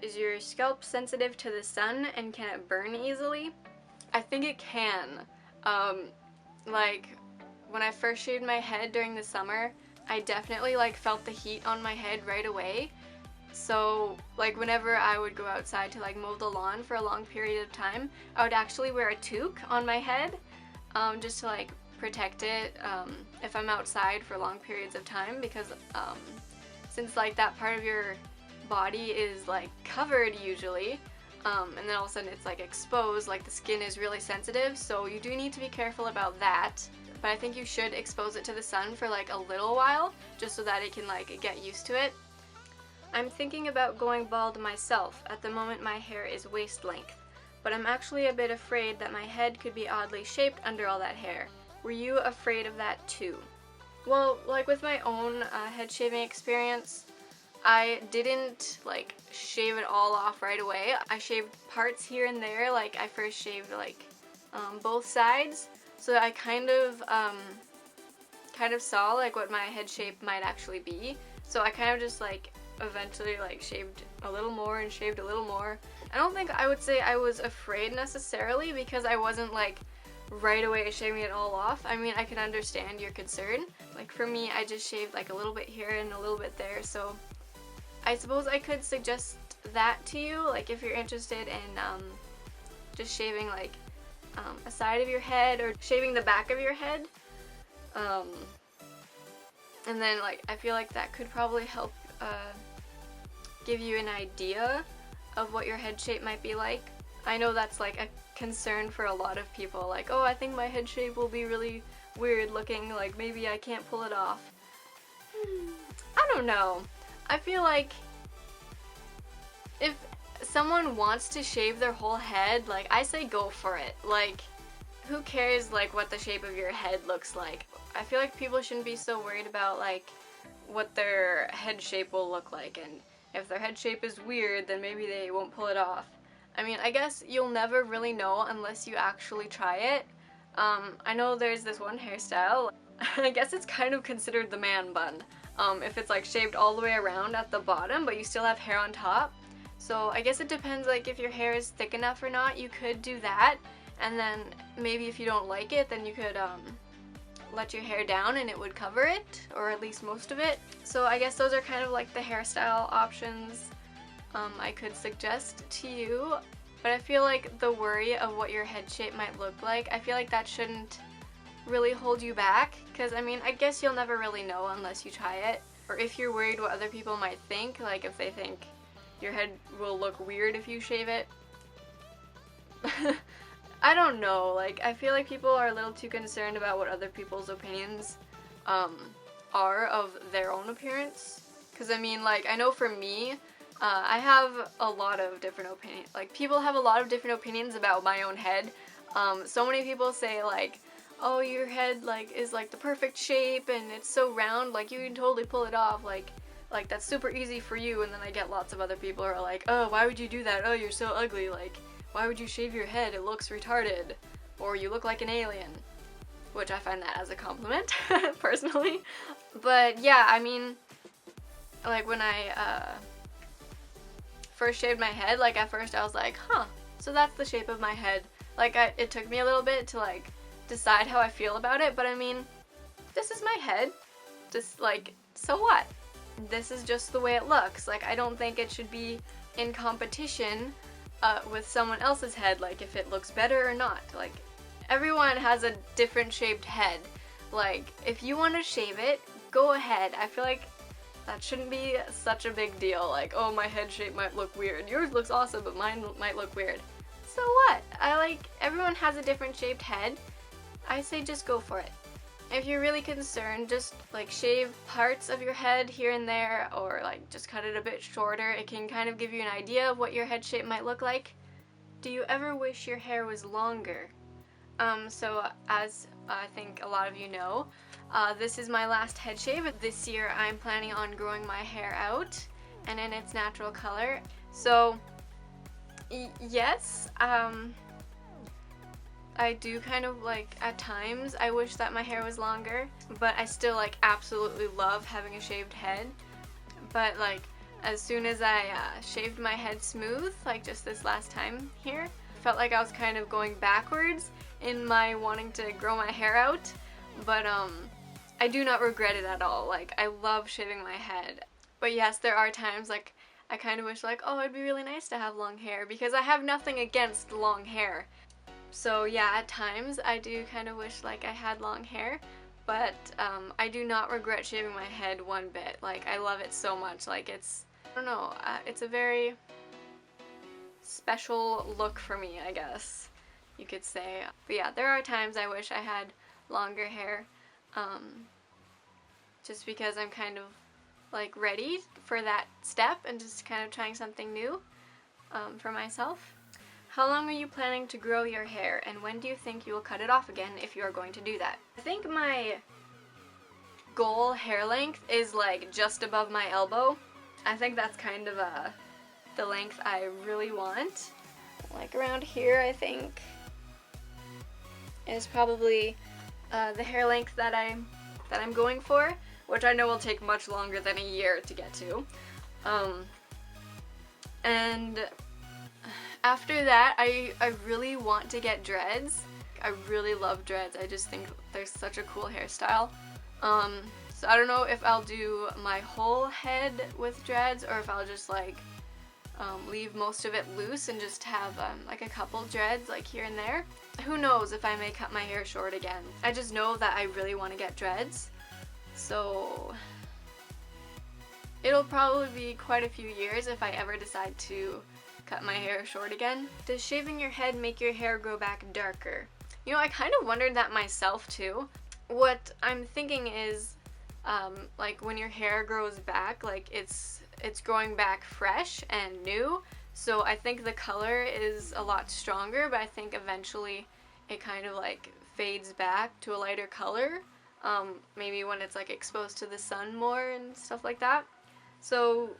is your scalp sensitive to the sun and can it burn easily? I think it can. Like, when I first shaved my head during the summer, I definitely like felt the heat on my head right away. So like whenever I would go outside to like mow the lawn for a long period of time, I would actually wear a toque on my head, just to like protect it if I'm outside for long periods of time, because since like that part of your body is like covered usually, and then all of a sudden it's like exposed, like the skin is really sensitive, so you do need to be careful about that. But I think you should expose it to the sun for like a little while, just so that it can like get used to it. I'm thinking about going bald myself. At the moment my hair is waist length, but I'm actually a bit afraid that my head could be oddly shaped under all that hair. Were you afraid of that too? Well, like with my own head shaving experience, I didn't like shave it all off right away. I shaved parts here and there. Like I first shaved like both sides, so I kind of saw like what my head shape might actually be. So I kind of just like eventually like shaved a little more and shaved a little more. I don't think I would say I was afraid necessarily, because I wasn't like right away shaving it all off. I mean, I can understand your concern. Like for me, I just shaved like a little bit here and a little bit there, so I suppose I could suggest that to you, like if you're interested in just shaving like a side of your head or shaving the back of your head. And then like I feel like that could probably help give you an idea of what your head shape might be like. I know that's like a concern for a lot of people, like, oh, I think my head shape will be really weird looking, like maybe I can't pull it off. I don't know. I feel like if someone wants to shave their whole head, like I say go for it. Like who cares like what the shape of your head looks like? I feel like people shouldn't be so worried about like what their head shape will look like, and if their head shape is weird then maybe they won't pull it off. I mean, I guess you'll never really know unless you actually try it. I know there's this one hairstyle, I guess it's kind of considered the man bun, if it's like shaved all the way around at the bottom but you still have hair on top. So I guess it depends, like if your hair is thick enough or not, you could do that, and then maybe if you don't like it then you could let your hair down and it would cover it, or at least most of it. So I guess those are kind of like the hairstyle options I could suggest to you. But I feel like the worry of what your head shape might look like, I feel like that shouldn't really hold you back, because I mean, I guess you'll never really know unless you try it. Or if you're worried what other people might think, like if they think your head will look weird if you shave it. I don't know, like I feel like people are a little too concerned about what other people's opinions are of their own appearance. Because I mean, like I know for me, I have a lot of different opinions. Like people have a lot of different opinions about my own head. So many people say like, oh, your head like is like the perfect shape and it's so round, like you can totally pull it off, like that's super easy for you. And then I get lots of other people who are like, oh, why would you do that? Oh, you're so ugly, like why would you shave your head? It looks retarded, or you look like an alien, which I find that as a compliment personally. But yeah, I mean, like when I first shaved my head, like at first I was like, huh, so that's the shape of my head. Like it took me a little bit to like decide how I feel about it, but I mean, this is my head, just like, so what? This is just the way it looks. Like I don't think it should be in competition with someone else's head, like if it looks better or not. Like everyone has a different shaped head. Like if you want to shave it, go ahead. I feel like that shouldn't be such a big deal. Like, oh, my head shape might look weird. Yours looks awesome, but mine might look weird. So what? Everyone has a different shaped head. I say just go for it. If you're really concerned, just like shave parts of your head here and there, or like just cut it a bit shorter. It can kind of give you an idea of what your head shape might look like. Do you ever wish your hair was longer? So as I think a lot of you know, this is my last head shave. This year I'm planning on growing my hair out and in its natural color. So yes, I do kind of like, at times, I wish that my hair was longer, but I still like absolutely love having a shaved head. But like, as soon as I shaved my head smooth, like just this last time here, felt like I was kind of going backwards in my wanting to grow my hair out, but I do not regret it at all. Like, I love shaving my head. But yes, there are times like I kind of wish like, oh, it'd be really nice to have long hair, because I have nothing against long hair. So yeah, at times I do kind of wish like I had long hair, but I do not regret shaving my head one bit. Like, I love it so much. Like, it's, I don't know, it's a very special look for me, I guess you could say. But yeah, there are times I wish I had longer hair, just because I'm kind of like ready for that step and just kind of trying something new for myself. How long are you planning to grow your hair, and when do you think you will cut it off again if you are going to do that? I think my goal hair length is like just above my elbow. I think that's kind of the length I really want. Like around here, I think, is probably the hair length that I'm going for, which I know will take much longer than a year to get to. And after that, I really want to get dreads. I really love dreads. I just think they're such a cool hairstyle. So I don't know if I'll do my whole head with dreads, or if I'll just like leave most of it loose and just have like a couple dreads like here and there. Who knows if I may cut my hair short again. I just know that I really want to get dreads. So it'll probably be quite a few years if I ever decide to cut my hair short again. Does shaving your head make your hair grow back darker? You know, I kind of wondered that myself too. What I'm thinking is, like when your hair grows back, like it's growing back fresh and new. So I think the color is a lot stronger, but I think eventually it kind of like fades back to a lighter color. Maybe when it's like exposed to the sun more and stuff like that. So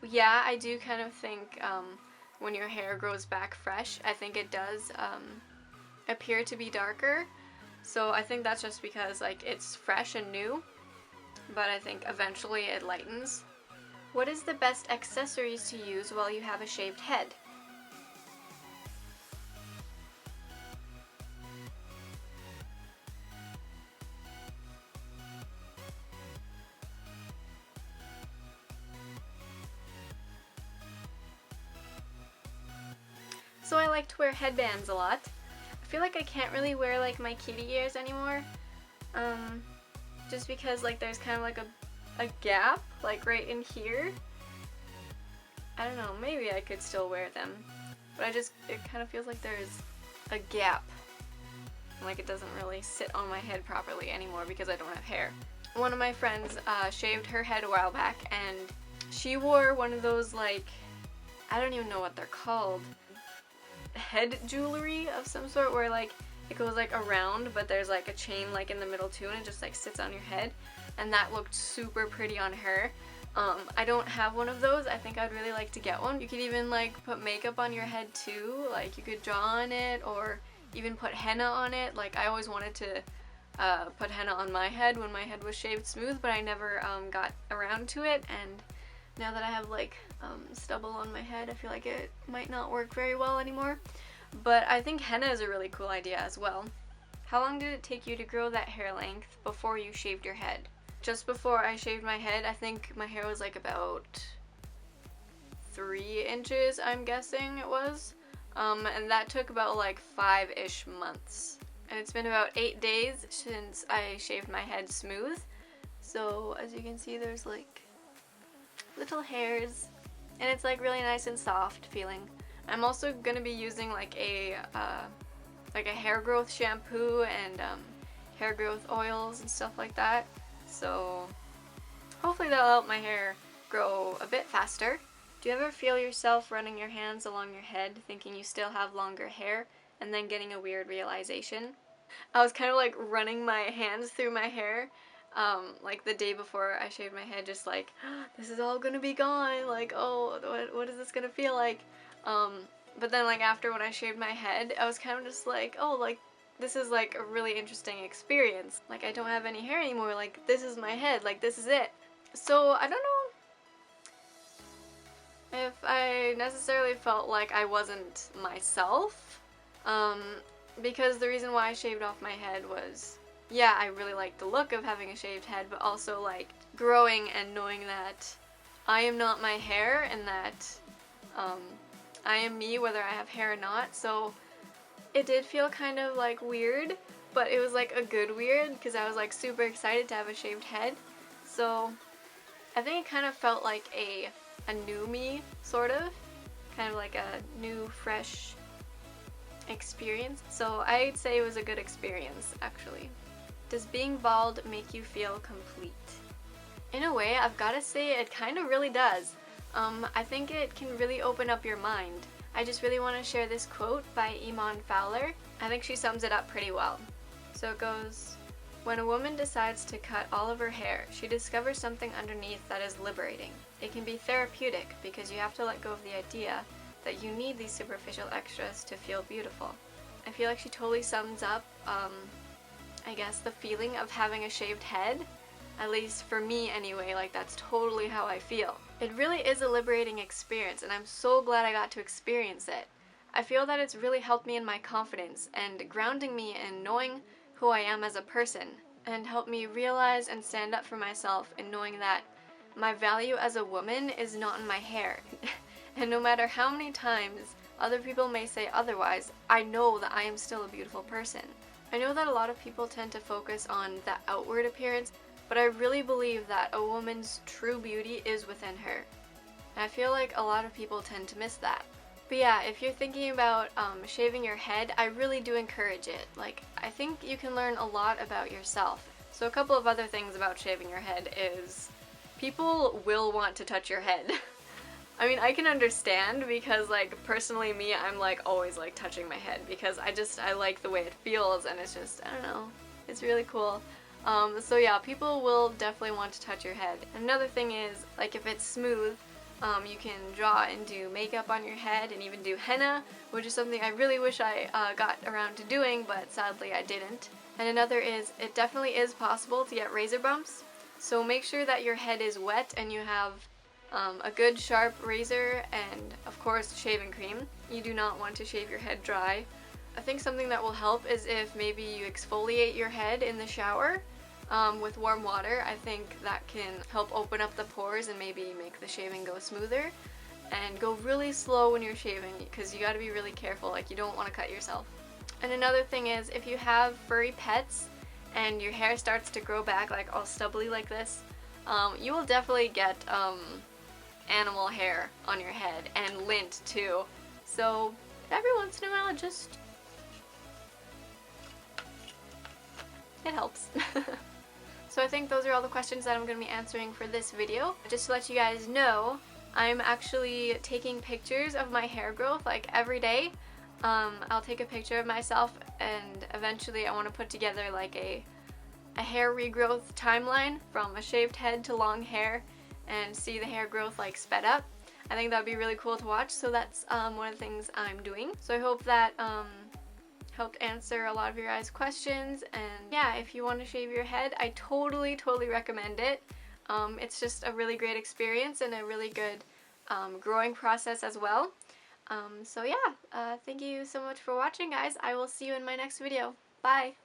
yeah, I do kind of think when your hair grows back fresh, I think it does appear to be darker. So I think that's just because like it's fresh and new, but I think eventually it lightens. What is the best accessories to use while you have a shaved head? So I like to wear headbands a lot. I feel like I can't really wear like my kitty ears anymore, just because like there's kind of like a gap like right in here. I don't know, maybe I could still wear them, but it kind of feels like there's a gap, like it doesn't really sit on my head properly anymore because I don't have hair. One of my friends shaved her head a while back, and she wore one of those like, I don't even know what they're called, head jewelry of some sort, where like it goes like around, but there's like a chain like in the middle too, and it just like sits on your head, and that looked super pretty on her. I don't have one of those. I think I'd really like to get one. You could even like put makeup on your head too, like you could draw on it or even put henna on it. Like I always wanted to put henna on my head when my head was shaved smooth, but I never got around to it, and now that I have like stubble on my head, I feel like it might not work very well anymore. But I think henna is a really cool idea as well. How long did it take you to grow that hair length before you shaved your head? Just before I shaved my head, I think my hair was like about 3 inches, I'm guessing it was. And that took about like 5-ish months. And it's been about 8 days since I shaved my head smooth. So as you can see, there's like little hairs, and it's like really nice and soft feeling. I'm also gonna be using like a hair growth shampoo and hair growth oils and stuff like that. So hopefully that'll help my hair grow a bit faster. Do you ever feel yourself running your hands along your head, thinking you still have longer hair, and then getting a weird realization? I was kind of like running my hands through my hair like the day before I shaved my head, just like, this is all gonna be gone, like, oh, what is this gonna feel like? But then like after when I shaved my head, I was kind of just like, oh, like this is like a really interesting experience. Like I don't have any hair anymore, like this is my head, like this is it. So I don't know if I necessarily felt like I wasn't myself, because the reason why I shaved off my head was, yeah, I really liked the look of having a shaved head, but also like growing and knowing that I am not my hair and that I am me whether I have hair or not. So it did feel kind of like weird, but it was like a good weird because I was like super excited to have a shaved head. So I think it kind of felt like a new me, sort of. Kind of like a new, fresh experience. So I'd say it was a good experience, actually. Does being bald make you feel complete? In a way, I've gotta say it kind of really does. I think it can really open up your mind. I just really want to share this quote by Iman Fowler. I think she sums it up pretty well. So it goes, "When a woman decides to cut all of her hair, she discovers something underneath that is liberating. It can be therapeutic because you have to let go of the idea that you need these superficial extras to feel beautiful." I feel like she totally sums up, I guess, the feeling of having a shaved head. At least for me anyway, like that's totally how I feel. It really is a liberating experience and I'm so glad I got to experience it. I feel that it's really helped me in my confidence and grounding me in knowing who I am as a person, and helped me realize and stand up for myself in knowing that my value as a woman is not in my hair. And no matter how many times other people may say otherwise, I know that I am still a beautiful person. I know that a lot of people tend to focus on the outward appearance, but I really believe that a woman's true beauty is within her. And I feel like a lot of people tend to miss that. But yeah, if you're thinking about shaving your head, I really do encourage it. Like, I think you can learn a lot about yourself. So a couple of other things about shaving your head is people will want to touch your head. I mean, I can understand because, like, personally me, I'm like always like touching my head because I like the way it feels, and it's just, I don't know, it's really cool. So yeah, people will definitely want to touch your head. Another thing is, like, if it's smooth, you can draw and do makeup on your head and even do henna, which is something I really wish I got around to doing, but sadly I didn't. And another is, it definitely is possible to get razor bumps, so make sure that your head is wet and you have a good sharp razor and, of course, shaving cream. You do not want to shave your head dry. I think something that will help is if maybe you exfoliate your head in the shower with warm water. I think that can help open up the pores and maybe make the shaving go smoother. And go really slow when you're shaving because you gotta be really careful, like you don't want to cut yourself. And another thing is, if you have furry pets and your hair starts to grow back like all stubbly like this, you will definitely get animal hair on your head and lint too. So every once in a while, just it helps. So I think those are all the questions that I'm going to be answering for this video. Just to let you guys know, I'm actually taking pictures of my hair growth like every day. I'll take a picture of myself and eventually I want to put together like a hair regrowth timeline from a shaved head to long hair and see the hair growth like sped up. I think that would be really cool to watch, so that's one of the things I'm doing. So I hope that helped answer a lot of your guys' questions, and yeah, if you want to shave your head, I totally recommend it. It's just a really great experience and a really good growing process as well. So yeah, thank you so much for watching, guys. I will see you in my next video. Bye!